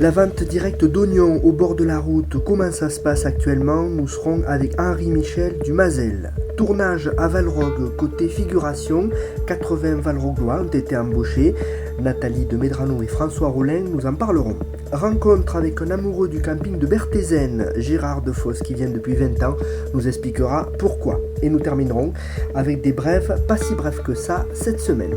La vente directe d'oignons au bord de la route, comment ça se passe actuellement? Nous serons avec Henri Michel du Mazel. Tournage à Valrogue, côté figuration, 80 Valrogois ont été embauchés. Nathalie de Medrano et François Rollin nous en parleront. Rencontre avec un amoureux du camping de Berthézène, Gérard Defosse, qui vient depuis 20 ans, nous expliquera pourquoi. Et nous terminerons avec des brèves, pas si brèves que ça, cette semaine.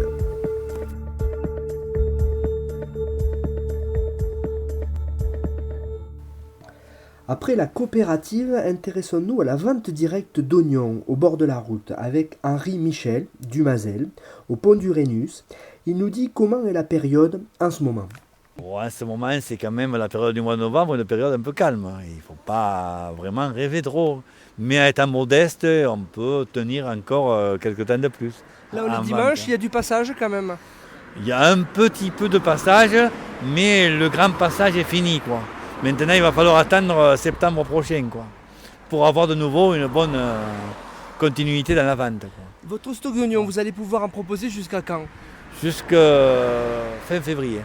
Après la coopérative, intéressons-nous à la vente directe d'oignons au bord de la route avec Henri Michel du Mazel, au pont du Rhénus. Il nous dit comment est la période en ce moment. Bon, en ce moment, c'est quand même la période du mois de novembre, une période un peu calme. Il ne faut pas vraiment rêver trop. Mais étant modeste, on peut tenir encore quelques temps de plus. Là, on est dimanche, il y a du passage quand même. Il y a un petit peu de passage, mais le grand passage est fini, quoi. Maintenant, il va falloir attendre septembre prochain, quoi, pour avoir de nouveau une bonne continuité dans la vente, quoi. Votre stock d'oignons, vous allez pouvoir en proposer jusqu'à quand? Jusqu'à fin février.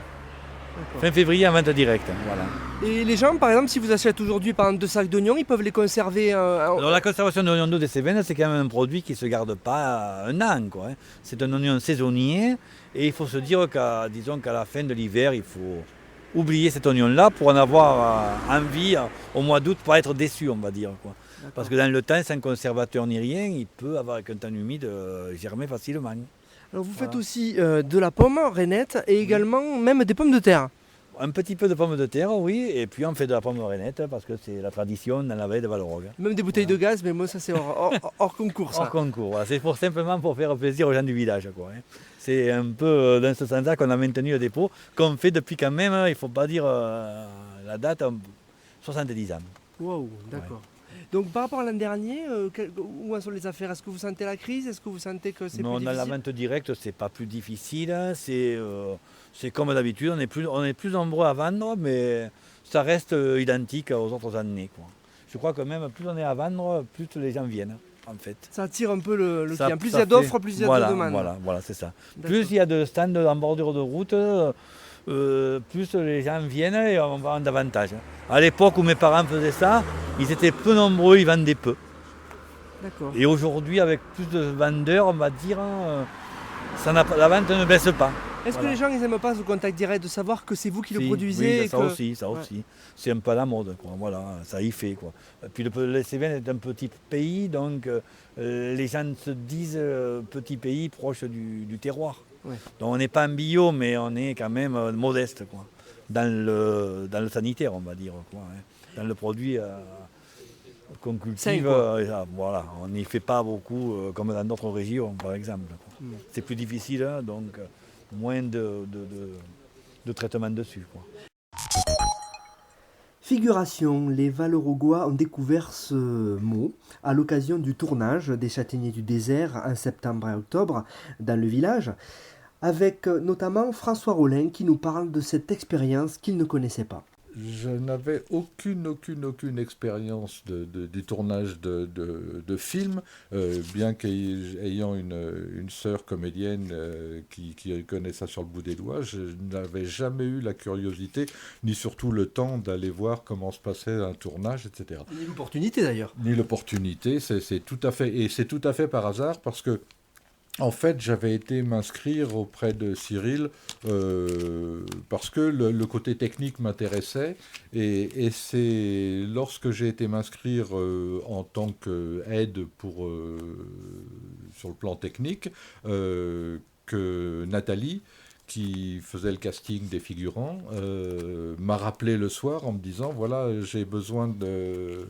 D'accord. Fin février en vente directe, voilà. Et les gens, par exemple, si vous achetez aujourd'hui par exemple 2 sacs d'oignons, ils peuvent les conserver Alors la conservation de l'oignon doux des Cévennes, c'est quand même un produit qui ne se garde pas un an, quoi. C'est un oignon saisonnier et il faut se dire qu'à la fin de l'hiver, il faut oublier cet oignon-là pour en avoir envie au mois d'août, pour être déçu, on va dire, quoi. Parce que dans le temps, sans conservateur ni rien, il peut, avec un temps humide, germer facilement. Alors vous faites aussi de la pomme rainette et également même des pommes de terre. Un petit peu de pommes de terre, oui, et puis on fait de la pomme rainette parce que c'est la tradition dans la vallée de Valrogue. Même des bouteilles de gaz, mais moi ça c'est hors concours ça. Hors concours, voilà. C'est simplement pour faire plaisir aux gens du village, quoi. C'est un peu dans ce sens-là qu'on a maintenu le dépôt, qu'on fait depuis quand même, il ne faut pas dire la date, 70 ans. Wow, d'accord. Donc par rapport à l'an dernier, où en sont les affaires? Est-ce que vous sentez la crise? Est-ce que vous sentez que c'est plus difficile? Non, dans la vente directe, c'est pas plus difficile. C'est comme d'habitude, on est plus nombreux à vendre, mais ça reste identique aux autres années, quoi. Je crois que même plus on est à vendre, plus les gens viennent, en fait. Ça attire un peu le client. Plus il y a d'offres, plus il y a de demandes. Voilà, c'est ça. D'accord. Plus il y a de stands en bordure de route, plus les gens viennent et on vend davantage. À l'époque où mes parents faisaient ça, ils étaient peu nombreux, ils vendaient peu. D'accord. Et aujourd'hui, avec plus de vendeurs, on va dire, la vente ne baisse pas. Est-ce que les gens ils n'aiment pas ce contact direct, de savoir que c'est vous qui le produisez? Oui, et ça que... aussi. Ouais. C'est un peu à la mode, quoi. Voilà, ça y fait, quoi. Et puis les Cévennes est un petit pays, donc les gens se disent petit pays proche du terroir. Ouais. Donc on n'est pas en bio, mais on est quand même modeste, quoi. Dans le sanitaire, on va dire, quoi, hein. Dans le produit qu'on cultive, voilà, on n'y fait pas beaucoup comme dans d'autres régions, par exemple, quoi. C'est plus difficile, hein, donc moins de traitement dessus, quoi. Figuration, les Valorogois ont découvert ce mot à l'occasion du tournage des Châtaigniers du désert en septembre et octobre dans le village, avec notamment François Rollin qui nous parle de cette expérience qu'il ne connaissait pas. Je n'avais aucune expérience du tournage de films, bien qu'ayant une sœur comédienne qui connaît ça sur le bout des doigts, je n'avais jamais eu la curiosité, ni surtout le temps d'aller voir comment se passait un tournage, etc. Ni l'opportunité d'ailleurs. Ni l'opportunité, c'est tout à fait par hasard, parce que en fait, j'avais été m'inscrire auprès de Cyril parce que le côté technique m'intéressait, et c'est lorsque j'ai été m'inscrire en tant qu'aide sur le plan technique que Nathalie, qui faisait le casting des figurants, m'a rappelé le soir en me disant voilà, j'ai besoin de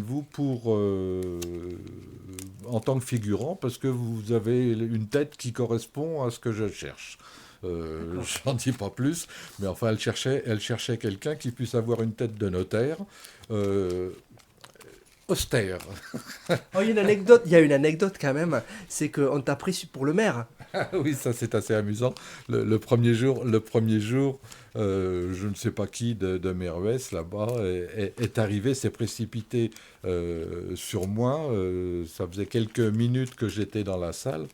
vous en tant que figurant, parce que vous avez une tête qui correspond à ce que je cherche. J'en dis pas plus, mais enfin elle cherchait quelqu'un qui puisse avoir une tête de notaire, austère. Oh, il y a une anecdote quand même, c'est qu'on t'a pris pour le maire. Oui, ça c'est assez amusant. Le premier jour, je ne sais pas qui de Merwes là-bas est arrivé, s'est précipité sur moi. Ça faisait quelques minutes que j'étais dans la salle.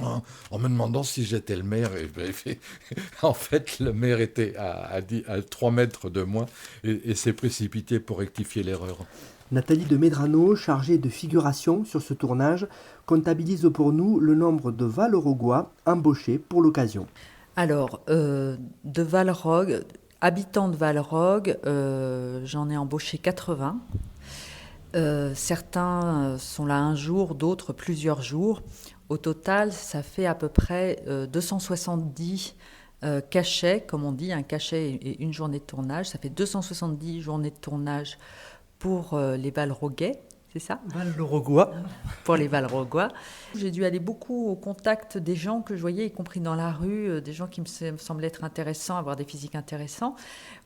en me demandant si j'étais le maire. En fait, le maire était à 3 mètres de moi et s'est précipité pour rectifier l'erreur. Nathalie de Medrano, chargée de figuration sur ce tournage, comptabilise pour nous le nombre de Valorogois embauchés pour l'occasion. Alors, de Valrogue, habitants de Valrogue, j'en ai embauché 80. Certains sont là un jour, d'autres plusieurs jours. Au total, ça fait à peu près 270 cachets, comme on dit, un cachet et une journée de tournage. Ça fait 270 journées de tournage pour les Valroguais, c'est ça ? Valorogois. Pour les Valrogois. J'ai dû aller beaucoup au contact des gens que je voyais, y compris dans la rue, des gens qui me semblaient être intéressants, avoir des physiques intéressants,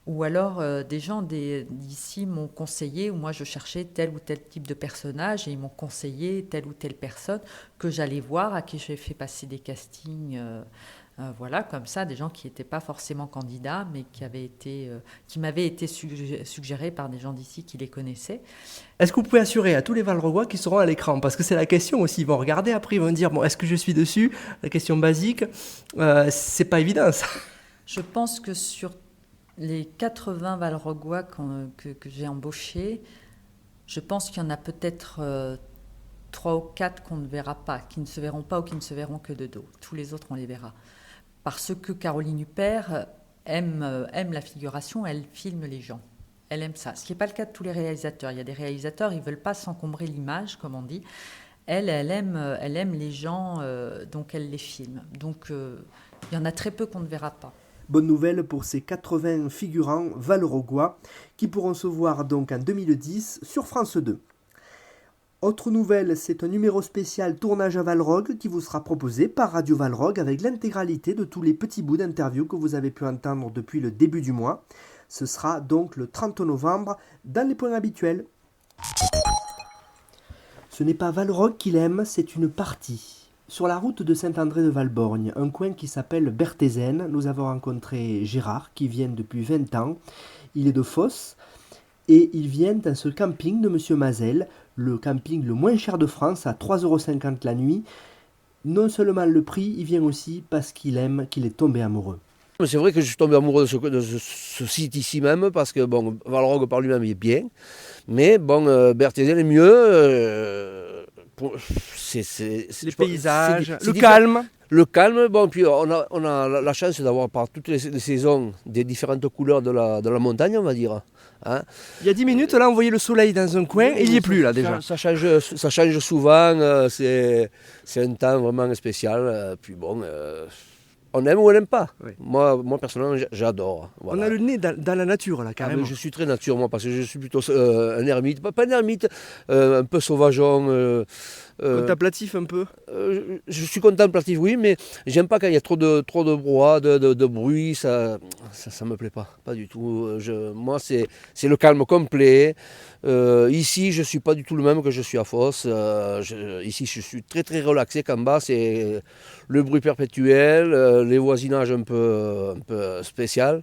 ou alors des gens d'ici m'ont conseillé, ou moi je cherchais tel ou tel type de personnage, et ils m'ont conseillé telle ou telle personne que j'allais voir, à qui j'ai fait passer des castings, voilà, comme ça, des gens qui n'étaient pas forcément candidats, mais qui m'avaient été suggérés par des gens d'ici qui les connaissaient. Est-ce que vous pouvez assurer à tous les Valrogois qui seront à l'écran ? Parce que c'est la question aussi. Ils vont regarder après, ils vont dire bon, est-ce que je suis dessus ? La question basique, c'est pas évident ça. Je pense que sur les 80 Valrogois que j'ai embauchés, je pense qu'il y en a peut-être 3 ou 4 qu'on ne verra pas, qui ne se verront pas ou qui ne se verront que de dos. Tous les autres, on les verra. Parce que Caroline Huppert aime la figuration, elle filme les gens. Elle aime ça. Ce qui n'est pas le cas de tous les réalisateurs. Il y a des réalisateurs, ils ne veulent pas s'encombrer l'image, comme on dit. Elle aime les gens, donc elle les filme. Donc il y en a très peu qu'on ne verra pas. Bonne nouvelle pour ces 80 figurants valorogois qui pourront se voir donc en 2010 sur France 2. Autre nouvelle, c'est un numéro spécial Tournage à Valrogue qui vous sera proposé par Radio Valrogue avec l'intégralité de tous les petits bouts d'interviews que vous avez pu entendre depuis le début du mois. Ce sera donc le 30 novembre dans les points habituels. Ce n'est pas Valrogue qu'il aime, c'est une partie. Sur la route de Saint-André de Valborgne, un coin qui s'appelle Berthézène, nous avons rencontré Gérard qui vient depuis 20 ans. Il est de Fosse et il vient dans ce camping de M. Mazel, le camping le moins cher de France, à 3,50 € la nuit. Non seulement le prix, il vient aussi parce qu'il aime, qu'il est tombé amoureux. C'est vrai que je suis tombé amoureux de ce site ici même, parce que bon, Valrogue par lui-même il est bien, mais bon, Berthézène est mieux. C'est les paysages, c'est le calme. Le calme, bon, puis on a la chance d'avoir par toutes les saisons des différentes couleurs de la montagne, on va dire. Hein. Il y a 10 minutes, là, on voyait le soleil dans un coin et il n'y est plus, là, déjà. Ça change souvent, c'est un temps vraiment spécial. Puis bon, on aime ou on n'aime pas. Oui. Moi, personnellement, j'adore. Voilà. On a le nez dans la nature, là, carrément. Je suis très nature, moi, parce que je suis plutôt un ermite. Pas un ermite, un peu sauvageon. Contemplatif un peu. Je suis contemplatif, oui, mais j'aime pas quand il y a trop de brouhaha, de bruit, ça me plaît pas du tout. Moi, c'est le calme complet. Ici, je suis pas du tout le même que je suis à Fosse. Ici, je suis très très relaxé. Qu'en bas, c'est le bruit perpétuel, les voisinages un peu spécial.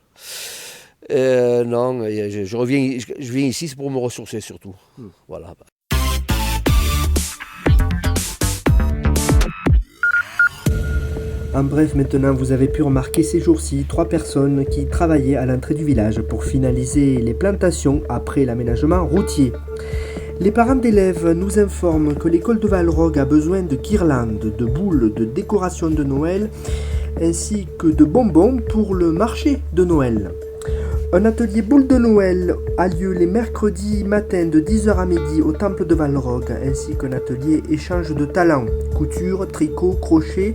Non, je viens ici, c'est pour me ressourcer surtout. Voilà. En bref, maintenant, vous avez pu remarquer ces jours-ci 3 personnes qui travaillaient à l'entrée du village pour finaliser les plantations après l'aménagement routier. Les parents d'élèves nous informent que l'école de Valrogue a besoin de guirlandes, de boules, de décorations de Noël, ainsi que de bonbons pour le marché de Noël. Un atelier boule de Noël a lieu les mercredis matins de 10h à midi au temple de Valrogue, ainsi qu'un atelier échange de talents, couture, tricot, crochet,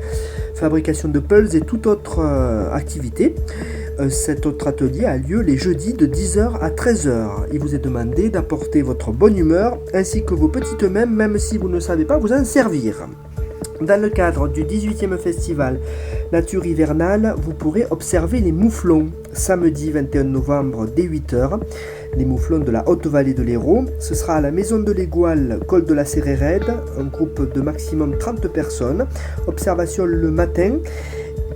fabrication de pulls et toute autre activité. Cet autre atelier a lieu les jeudis de 10h à 13h. Il vous est demandé d'apporter votre bonne humeur ainsi que vos petites mains, même si vous ne savez pas vous en servir. Dans le cadre du 18e festival Nature hivernale, vous pourrez observer les mouflons. Samedi 21 novembre dès 8h, les mouflons de la Haute-Vallée de l'Hérault. Ce sera à la Maison de l'Égoile, col de la Cérérède, un groupe de maximum 30 personnes. Observation le matin,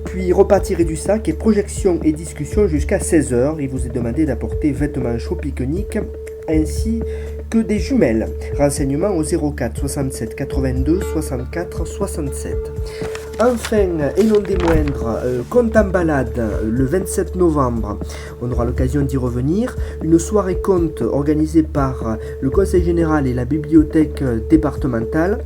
puis repas tiré du sac et projection et discussion jusqu'à 16h. Il vous est demandé d'apporter vêtements chauds pique-nique ainsi que des jumelles. Renseignements au 04 67 82 64 67. Enfin, et non des moindres, conte en balade le 27 novembre. On aura l'occasion d'y revenir. Une soirée conte organisée par le Conseil général et la bibliothèque départementale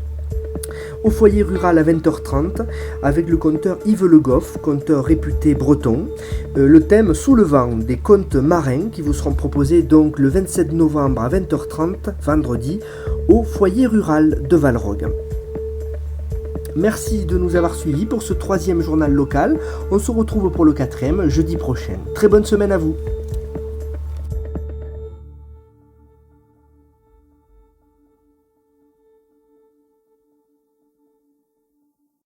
au foyer rural à 20h30 avec le conteur Yves Le Goff, conteur réputé breton. Le thème sous le vent, des contes marins qui vous seront proposés donc le 27 novembre à 20h30, vendredi, au foyer rural de Valrogue. Merci de nous avoir suivis pour ce 3e journal local. On se retrouve pour le 4e jeudi prochain. Très bonne semaine à vous.